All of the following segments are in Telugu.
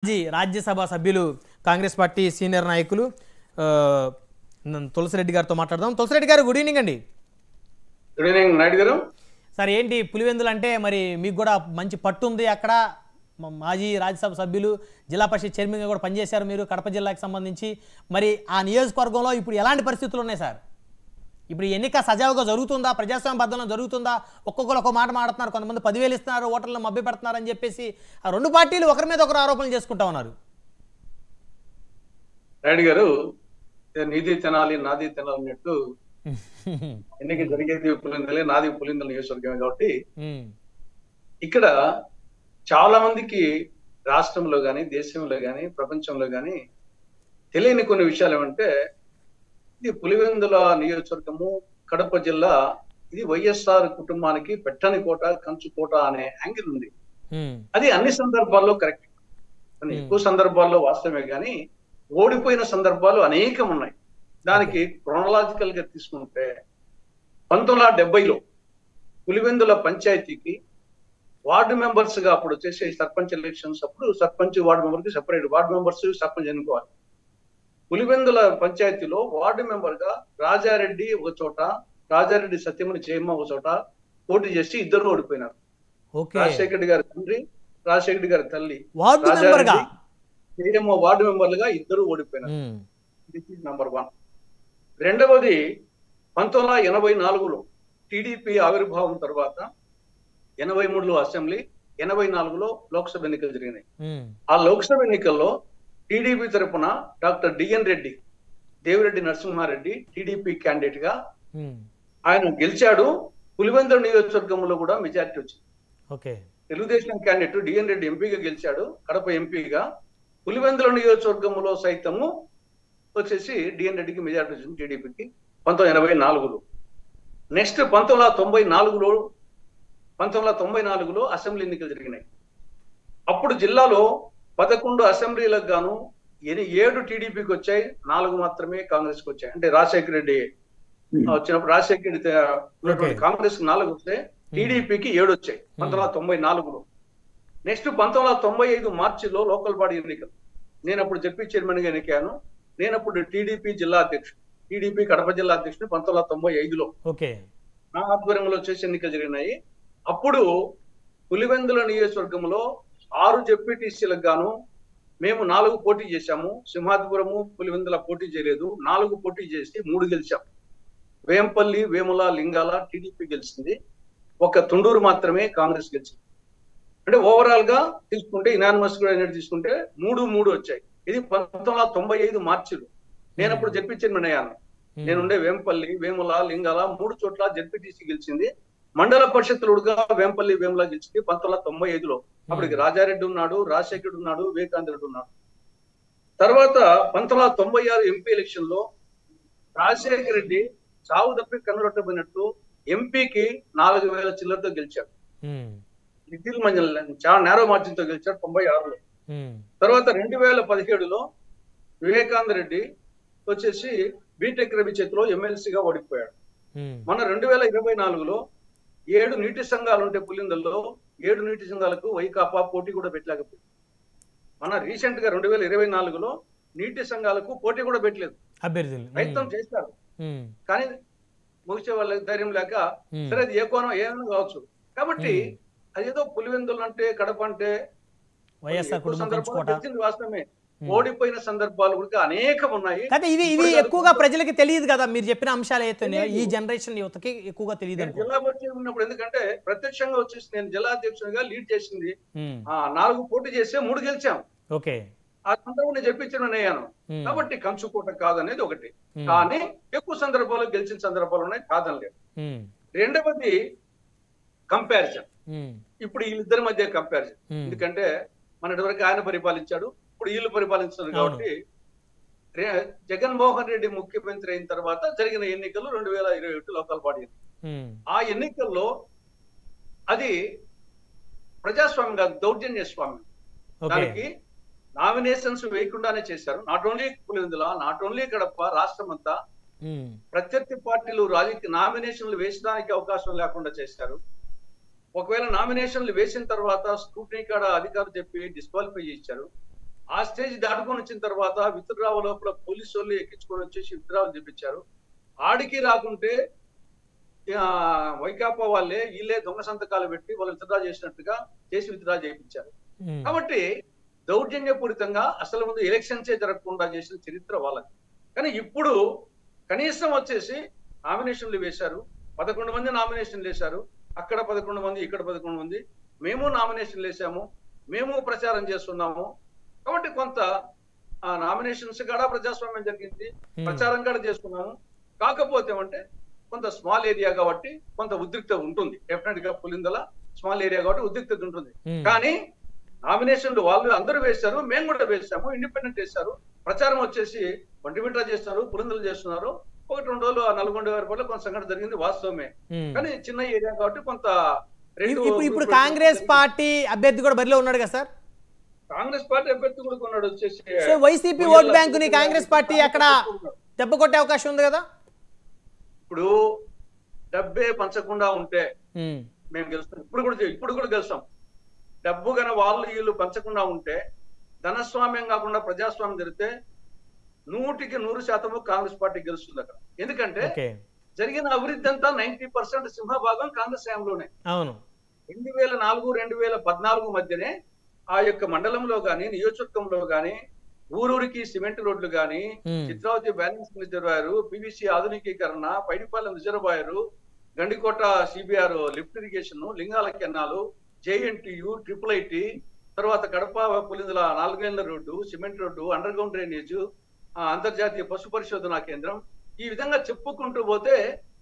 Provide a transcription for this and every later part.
రాజ్యసభ సభ్యులు కాంగ్రెస్ పార్టీ సీనియర్ నాయకులు తులసిరెడ్డి గారితో మాట్లాడదాం. తులసిరెడ్డి గారు, గుడ్ ఈవినింగ్ అండి. గుడ్ ఈవినింగ్ నాయుడు గారు. సార్, ఏంటి పులివెందులు అంటే మరి మీకు కూడా మంచి పట్టు ఉంది. అక్కడ మాజీ రాజ్యసభ సభ్యులు, జిల్లా పరిషత్ చైర్మన్గా కూడా పనిచేశారు మీరు కడప జిల్లాకు సంబంధించి. మరి ఆ నియోజకవర్గంలో ఇప్పుడు ఎలాంటి పరిస్థితులు ఉన్నాయి సార్? ఇప్పుడు ఎన్నిక సజావుగా జరుగుతుందా? ప్రజాస్వామ్యబద్ధంగా జరుగుతుందా? ఒక్కొక్కరు ఒక మాట మాడుతున్నారు, కొంతమంది 10,000 ఇస్తున్నారు, ఓటర్లను మభ్య పెడుతున్నారు అని చెప్పేసి ఆ రెండు పార్టీలు ఒకరి మీద ఒకరు ఆరోపణలు చేసుకుంటా ఉన్నారు. నాయుడు గారు, నీది తినాలి నాది తినాలి అన్నట్టు ఎన్నిక జరిగేది పులిందలే, నాది పులిందల నియోజకవర్గమే. కాబట్టి ఇక్కడ చాలా మందికి రాష్ట్రంలో గాని, దేశంలో గాని, ప్రపంచంలో గాని తెలియని కొన్ని విషయాలు ఏమంటే, ఇది పులివెందుల నియోజకవర్గము, కడప జిల్లా, ఇది వైఎస్ఆర్ కుటుంబానికి పెట్టని కోట, కంచు కోట అనే యాంగిల్ ఉంది. అది అన్ని సందర్భాల్లో కరెక్ట్, ఎక్కువ సందర్భాల్లో వాస్తవమే. కానీ ఓడిపోయిన సందర్భాలు అనేకం ఉన్నాయి. దానికి క్రోనలాజికల్ గా తీసుకుంటే 1970లో పులివెందుల పంచాయతీకి వార్డు మెంబర్స్ గా అప్పుడు వచ్చేసి సర్పంచ్ ఎలక్షన్స్ అప్పుడు సర్పంచ్ వార్డు మెంబర్ కి సెపరేట్ వార్డు మెంబర్స్ సర్పంచ్ ఎన్నుకోవాలి. పులివెందుల పంచాయతీలో వార్డు మెంబర్ గా రాజారెడ్డి ఒక చోట, రాజారెడ్డి సత్యమని చేయమ్మ ఒక చోట పోటీ చేసి ఇద్దరు ఓడిపోయినారు. రాజశేఖర రెడ్డి గారి తండ్రి, రాజశేఖర రెడ్డి గారి తల్లి చేయమ్మ వార్డు మెంబర్లుగా ఇద్దరు ఓడిపోయినారు. This is number 1. రెండవది 1984లో టీడీపీ ఆవిర్భావం తర్వాత 83లో అసెంబ్లీ, 84లో లోక్సభ ఎన్నికలు జరిగినాయి. ఆ లోక్సభ ఎన్నికల్లో టీడీపీ తరఫున doctor DN Reddy, Devireddy Narasimha Reddy TDP candidate గా ఆయన గెలిచాడు. పులివెందుల నియోజకవర్గంలో కూడా మెజారిటీ వచ్చింది. తెలుగుదేశం క్యాండిడేట్ డిఎన్ రెడ్డి ఎంపీగా గెలిచాడు, కడప ఎంపీగా. పులివెందుల నియోజకవర్గంలో సైతము వచ్చేసి డిఎన్ రెడ్డికి మెజారిటీ వచ్చింది టీడీపీకి 1984లో. నెక్స్ట్ 1994లో అసెంబ్లీ ఎన్నికలు జరిగినాయి. అప్పుడు జిల్లాలో 11 అసెంబ్లీలకు గాను 7 టీడీపీకి వచ్చాయి, 4 మాత్రమే కాంగ్రెస్ కి వచ్చాయి. అంటే రాజశేఖర రెడ్డి వచ్చినప్పుడు రాజశేఖర రెడ్డి కాంగ్రెస్ కి 4 వస్తే టీడీపీకి 7 వచ్చాయి 1994లో. నెక్స్ట్ 1995 మార్చిలో లోకల్ బాడీ ఎన్నికలు. నేను అప్పుడు జెడ్పీ చైర్మన్ గా ఎన్నికాను. నేను అప్పుడు టీడీపీ జిల్లా అధ్యక్షుడు, టీడీపీ కడప జిల్లా అధ్యక్షుడు 1995లో నా ఆధ్వర్యంలో చేసి ఎన్నికలు జరిగినాయి. అప్పుడు పులివెందుల నియోజకవర్గంలో 6 జెడ్పీటీసీలకు గాను మేము 4 పోటీ చేశాము. సింహాద్రిపురము, పులివెందుల పోటీ చేయలేదు. 4 పోటీ చేసి 3 గెలిచాం. వేంపల్లి, వేముల, లింగాల టీడీపీ గెలిచింది. ఒక తుండూరు మాత్రమే కాంగ్రెస్ గెలిచింది. అంటే ఓవరాల్ గా తీసుకుంటే, ఇనానిమస్ కూడా తీసుకుంటే 3 వచ్చాయి. ఇది 1995 మార్చిలో. నేను అప్పుడు జెడ్పీ చైర్మన్ అయ్యాను. నేనుండే వేంపల్లి, వేముల, లింగాల 3 చోట్ల జెడ్పీటీసీ గెలిచింది. మండల పరిషత్తులుగా వేంపల్లి, వేముల గెలిచింది 1995లో. అప్పటికి రాజారెడ్డి ఉన్నాడు, రాజశేఖరుడు ఉన్నాడు, వివేకానంద రెడ్డి ఉన్నాడు. తర్వాత 1996 ఎంపీ ఎలక్షన్ లో రాజశేఖర రెడ్డి చావు తప్పి కన్నురట్టబడినట్టు ఎంపీకి 4,000 చిల్లరతో గెలిచాడు. నిఖిల్ మంజల్ చాలా నేరో మార్జిన్ తో గెలిచాడు 96లో. తర్వాత 2017లో వివేకానంద రెడ్డి వచ్చేసి బీటెక్ రవి చేతిలో ఎమ్మెల్సీగా ఓడిపోయాడు. మన 2024లో 7 నీటి సంఘాలు ఉంటే పులిందల్లో 7 నీటి సంఘాలకు వైకాపా పోటీ కూడా పెట్టలేకపోయింది. మన రీసెంట్ గా 2024లో నీటి సంఘాలకు పోటీ కూడా పెట్టలేదు. ప్రయత్నం చేస్తారు కానీ ముగిసే వాళ్ళకి ధైర్యం లేక, సరే అది ఏ కోణం ఏమైనా కావచ్చు. కాబట్టి అదేదో పులివెందులు అంటే, కడప అంటే వాస్తవమే, ఓడిపోయిన సందర్భాలు కూడా అనేకం ఉన్నాయి. ఇది ఎక్కువగా ప్రజలకి తెలియదు కదా, మీరు చెప్పిన అంశాలు అయితే ఈ జనరేషన్ యువతకి ఎక్కువగా తెలియదు. జిల్లా పరిషత్ ఉన్నప్పుడు ఎందుకంటే ప్రత్యక్షంగా వచ్చేసి నేను జిల్లా అధ్యక్షుడిగా లీడ్ చేసింది. 4 పోటీ చేస్తే 3 గెలిచాం. ఆ సందర్భంలో చెప్పించడం అయ్యాను. కాబట్టి కంచుకోట కాదనేది ఒకటి. కానీ ఎక్కువ సందర్భాల్లో గెలిచిన సందర్భాలు ఉన్నాయి, కాదనలేదు. రెండవది కంపారిజన్. ఇప్పుడు వీళ్ళిద్దరి మధ్య కంపారిజన్. ఎందుకంటే మన ఇదివరకు ఆయన పరిపాలించాడు, ఇప్పుడు వీళ్ళు పరిపాలించారు. కాబట్టి జగన్మోహన్ రెడ్డి ముఖ్యమంత్రి అయిన తర్వాత జరిగిన ఎన్నికలు 2021 లోకల్ బాడీ. ఆ ఎన్నికల్లో అది ప్రజాస్వామ్యం కాదు, దౌర్జన్య స్వామ్యం. దానికి నామినేషన్స్ వేయకుండానే చేశారు. Not only Pulivendula, not only Kadapa, రాష్ట్రం అంతా ప్రత్యర్థి పార్టీలు రాజకీయ నామినేషన్లు వేసడానికి అవకాశం లేకుండా చేశారు. ఒకవేళ నామినేషన్లు వేసిన తర్వాత స్క్రూటినీ కాడ అధికారులు చెప్పి డిస్క్వాలిఫై చేశారు. ఆ స్టేజ్ దాటుకొని వచ్చిన తర్వాత విత్డ్రా లోపల పోలీసు వాళ్ళు ఎక్కించుకొని వచ్చేసి విత్డ్రా చేపించారు. ఆడికి రాకుంటే వైకాపా వీళ్ళే దొంగ సంతకాలు పెట్టి వాళ్ళు విత్డ్రా చేసినట్టుగా చేసి విత్డ్రా చేయించారు. కాబట్టి దౌర్జన్యపూరితంగా అసలు ముందు ఎలక్షన్సే జరగకుండా చేసిన చరిత్ర వాళ్ళకి. కానీ ఇప్పుడు కనీసం వచ్చేసి నామినేషన్లు వేశారు, 11 మంది నామినేషన్లు వేశారు. అక్కడ 11 మంది, ఇక్కడ 11 మంది. మేము నామినేషన్లు వేసాము, మేము ప్రచారం చేస్తున్నాము. కాబట్టి కొంత నామినేషన్స్ కూడా ప్రజాస్వామ్యం జరిగింది, ప్రచారం కూడా చేసుకున్నాము. కాకపోతే అంటే కొంత స్మాల్ ఏరియా కాబట్టి కొంత ఉద్రిక్తత ఉంటుంది. డెఫినెట్ గా పులిందల స్మాల్ ఏరియా కాబట్టి ఉద్రిక్తత ఉంటుంది. కానీ నామినేషన్లు వాళ్ళు అందరూ వేశారు, మేము కూడా వేసాము, ఇండిపెండెంట్ వేశారు. ప్రచారం వచ్చేసి ఒంటిమిట్ట చేస్తున్నారు, పులిందలు చేస్తున్నారు. 1-2 రోజులు ఆ నల్గొండ వరకు కొంత సంఘటన జరిగింది, వాస్తవమే. కానీ చిన్న ఏరియా కాబట్టి కొంత ఇప్పుడు కాంగ్రెస్ పార్టీ అభ్యర్థి కూడా బరిలో ఉన్నాడు కదా సార్? కాంగ్రెస్ పార్టీ అభ్యర్థి కూడా కొన్నాడు వచ్చేసి. సో వైసీపీ ఓట్ బ్యాంకు ని కాంగ్రెస్ పార్టీ అక్కడ దెబ్బ కొట్టే అవకాశం ఉంది కదా? ఇప్పుడు డబ్బే పంచకుండా ఉంటే మేము గెలుస్తాం. ఇప్పుడు కూడా గెలుస్తాం. డబ్బు కన వాళ్ళు వీళ్ళు పంచకుండా ఉంటే, ధనస్వామ్యం కాకుండా ప్రజాస్వామ్యం జరిగితే 100% కాంగ్రెస్ పార్టీ గెలుస్తుంది అక్కడ. ఎందుకంటే జరిగిన అభివృద్ధి అంతా 90% సింహభాగం కాంగ్రెస్ హయాంలోనే. అవును. 2004-2014 మధ్యనే ఆ యొక్క మండలంలో గాని, నియోజకవర్గంలో గాని ఊరూరికి సిమెంట్ రోడ్లు గాని, చిత్రావతి బ్యాలెన్స్ రిజర్వాయర్, పివిసి ఆధునికీకరణ, Paidipalem reservoir, Gandikota CBR lift irrigation, Lingala canal, JNTU, IIIT, తర్వాత కడప పులిందల 4 లేన్ల road, cement road, under ground drainage, అంతర్జాతీయ పశు పరిశోధనా కేంద్రం. ఈ విధంగా చెప్పుకుంటూ పోతే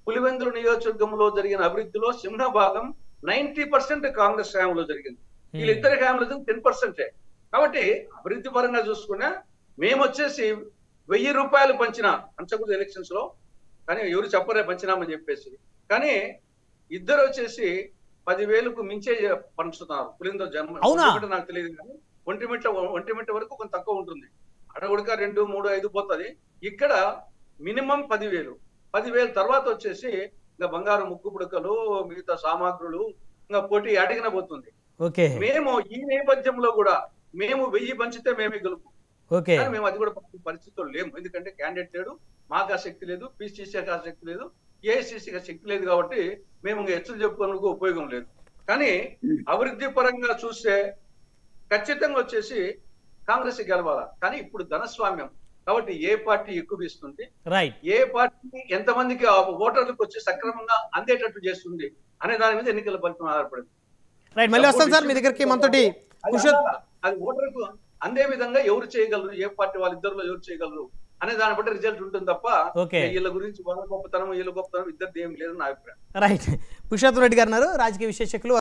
పులివెందుల నియోజకవర్గంలో జరిగిన అభివృద్ధిలో సింహభాగం 90% కాంగ్రెస్ హయాంలో జరిగింది. వీళ్ళిద్దరి హయాంలో 10%. కాబట్టి అభివృద్ధి పరంగా చూసుకున్నా మేము వచ్చేసి 1000 రూపాయలు పంచకూడదు ఎలక్షన్స్ లో, కానీ ఎవరు చెప్పరే పంచినామని చెప్పేసి. కానీ ఇద్దరు వచ్చేసి 10,000కు మించే పంచుతున్నారు. పులిందో జన్మ నాకు తెలియదు, కానీ ఒంటిమిట్ట వరకు కొంత తక్కువ ఉంటుంది. అడగుడక 2, 3, 5 పోతుంది. ఇక్కడ మినిమం 10,000 తర్వాత వచ్చేసి ఇంకా బంగారు ముక్కు పుడకలు, మిగతా సామాగ్రులు ఇంకా పోటీ అడిగిన పోతుంది. మేము ఈ నేపథ్యంలో కూడా మేము 1000 పంచితే మేమే గెలుపు. మేము అది కూడా పరిస్థితుల్లో లేము. ఎందుకంటే క్యాండిడేట్ లేడు, మాకు ఆ శక్తి లేదు, పిసిసికి ఆ శక్తి లేదు, ఏఐసిసికి శక్తి లేదు. కాబట్టి మేము ఇంకా హెచ్చులు చెప్పుకోవడానికి ఉపయోగం లేదు. కానీ అభివృద్ధి పరంగా చూస్తే ఖచ్చితంగా వచ్చేసి కాంగ్రెస్ గెలవాలా. కానీ ఇప్పుడు ధనస్వామ్యం కాబట్టి ఏ పార్టీ ఎక్కువ ఇస్తుంది, ఏ పార్టీ ఎంతమందికి ఓటర్లకు వచ్చి సక్రమంగా అందేటట్టు చేస్తుంది అనే దాని మీద ఎన్నికల ఫలితం ఆధారపడింది. అది ఓటర్కు అందే విధంగా ఎవరు చేయగలరు, ఏ పార్టీ వాళ్ళిద్దరిలో ఎవరు చేయగలరు అనే దాన్ని బట్టి రిజల్ట్ ఉంటుంది తప్ప వీళ్ళ గురించి వాళ్ళ గొప్పతనం వీళ్ళ గొప్పతనం ఇద్దరిది ఏం లేదు నా అభిప్రాయం. రైట్. పురుషోత్తమ్ రెడ్డి గారు రాజకీయ విశ్లేషకులు.